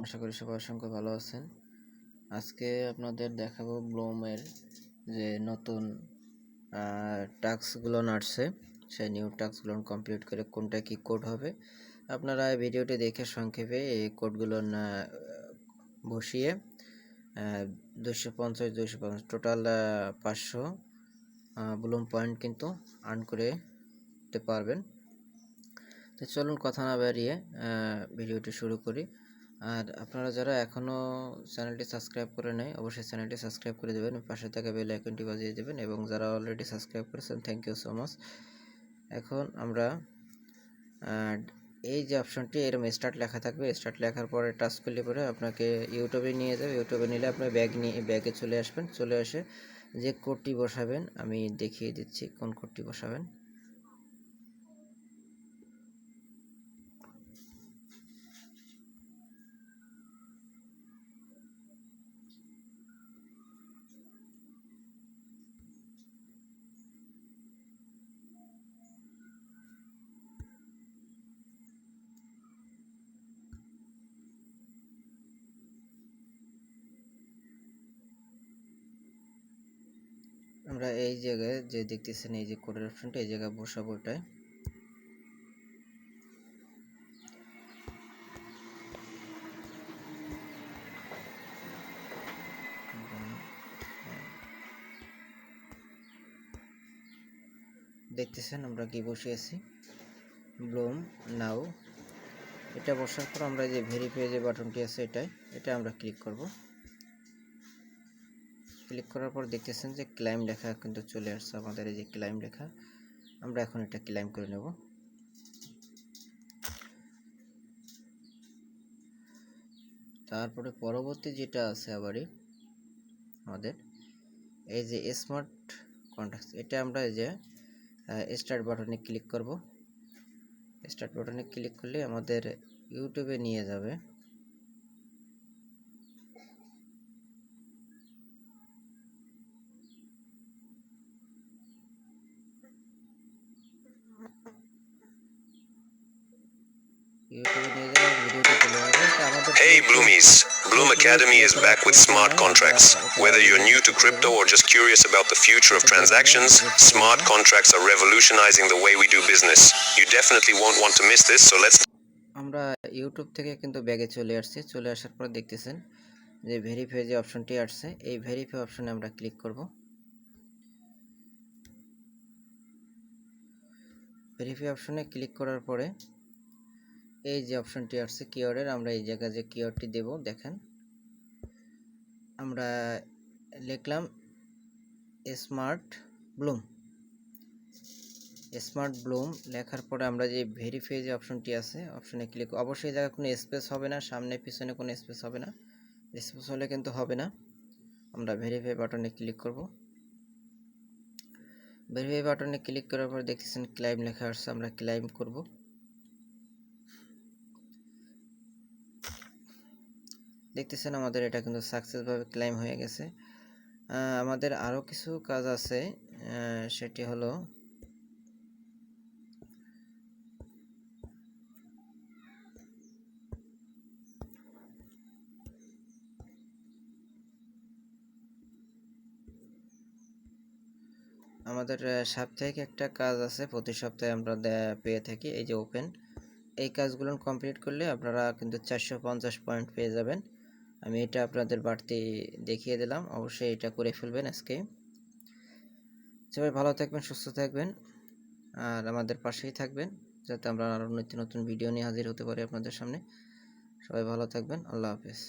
আশা করি সবাই অসংখ্য ভালো আছেন। আজকে আপনাদের দেখাবো ব্লুমের যে নতুন টাস্কগুলো আসছে, সেই নিউ টাস্কগুলো কমপ্লিট করে কোনটা কি কোড হবে আপনারা এই ভিডিওটি দেখে সংক্ষেপে এই কোডগুলো বসিয়ে 250 টোটাল 500 ব্লুম পয়েন্ট কিন্তু আর্ন করতে পারবেন। তো চলুন কথা না বাড়িয়ে ভিডিওটি শুরু করি। আর আপনারা যারা এখনও চ্যানেলটি সাবস্ক্রাইব করে নেয় অবশ্যই চ্যানেলটি সাবস্ক্রাইব করে দেবেন, পাশে থাকা বেল আইকনটি বাজিয়ে দেবেন, এবং যারা অলরেডি সাবস্ক্রাইব করেছেন থ্যাংক ইউ সো মাচ। এখন আমরা এই যে অপশনটি এরকম স্টার্ট লেখা থাকবে, স্টার্ট লেখার পরে টাচ করলে পরে আপনাকে ইউটিউবে নিয়ে যাবে। ইউটিউবে নিলে আপনার ব্যাগে চলে আসবেন, চলে এসে যে কোডটি বসাবেন আমি দেখিয়ে দিচ্ছি কোন কোডটি বসাবেন। আমরা এই জায়গায় যে দেখতেছেন এই যে কোডের অপশনটা, এই জায়গায় বসাবো এটাই। দেখতেছেন আমরা কি বসিয়েছি, ব্লুম নাও। এটা বসার পর আমরা যে ভেরিফাই যে বাটনটি আছে এটা আমরা ক্লিক করব। ক্লিক করার পর দেখতেছেন যে ক্লাইম লেখা কিন্তু চলে আসছে আমাদের, এই যে ক্লাইম লেখা। আমরা এখন এটা ক্লাইম করে নেব। তারপরে পরবর্তী যেটা আছে আবারই আমাদের এই যে স্মার্ট কন্ট্যাক্টস, এটা আমরা এই যে স্টার্ট বাটনে ক্লিক করব। স্টার্ট বাটনে ক্লিক করলে আমাদের ইউটিউবে নিয়ে যাবে। Hey Bloomies, Bloom Academy is back with smart contracts. Whether you're new to crypto or just curious about the future of transactions, smart contracts are revolutionizing the way we do business. You definitely won't want to miss this, so let's... আমরা YouTube থেকে কিন্তু ব্যাগে চলে আসছি। চলে আসার পর দেখতেছেন যে ভেরিফাই যে অপশনটি আসছে, এই ভেরিফাই অপশনে আমরা ক্লিক করব। ভেরিফাই অপশনে ক্লিক করার পরে এই যে অপশনটি আসছে কিওয়ার্ডের, আমরা এই জায়গায় যে কিওয়ার্ডটি দেব দেখেন, আমরা লিখলাম স্মার্ট ব্লুম। স্মার্ট ব্লুম লেখার পরে আমরা যে ভেরিফাই যে অপশনটি আছে অপশনে ক্লিক, অবশ্যই জায়গায় কোনো স্পেস হবে না, সামনে পিছনে কোনো স্পেস হবে না, স্পেস হলে কিন্তু হবে না। আমরা ভেরিফাই বাটনে ক্লিক করব। ভেরিফাই বাটনে ক্লিক করার পর দেখতেছেন ক্লাইম লেখা আসছে, আমরা ক্লাইম করব। দেখতেছেন আমাদের এটা কিন্তু সাকসেসভাবে ক্লাইম হয়ে গেছে। আমাদের আরও কিছু কাজ আছে, সেটি হলো আমাদের সাপ্তাহিক একটা কাজ আছে, প্রতি সপ্তাহে আমরা পেয়ে থাকি, এই যে ওপেন। এই কাজগুলো কমপ্লিট করলে আপনারা কিন্তু 450 পয়েন্ট পেয়ে যাবেন। আমি এটা আপনাদের বাড়তি দেখিয়ে দিলাম, অবশ্যই এটা করে ফেলবেন আজকে। সবাই ভালো থাকবেন, সুস্থ থাকবেন, আর আমাদের পাশেই থাকবেন যাতে আমরা আরও নতুন নতুন ভিডিও নিয়ে হাজির হতে পারি আপনাদের সামনে। সবাই ভালো থাকবেন, আল্লাহ হাফেজ।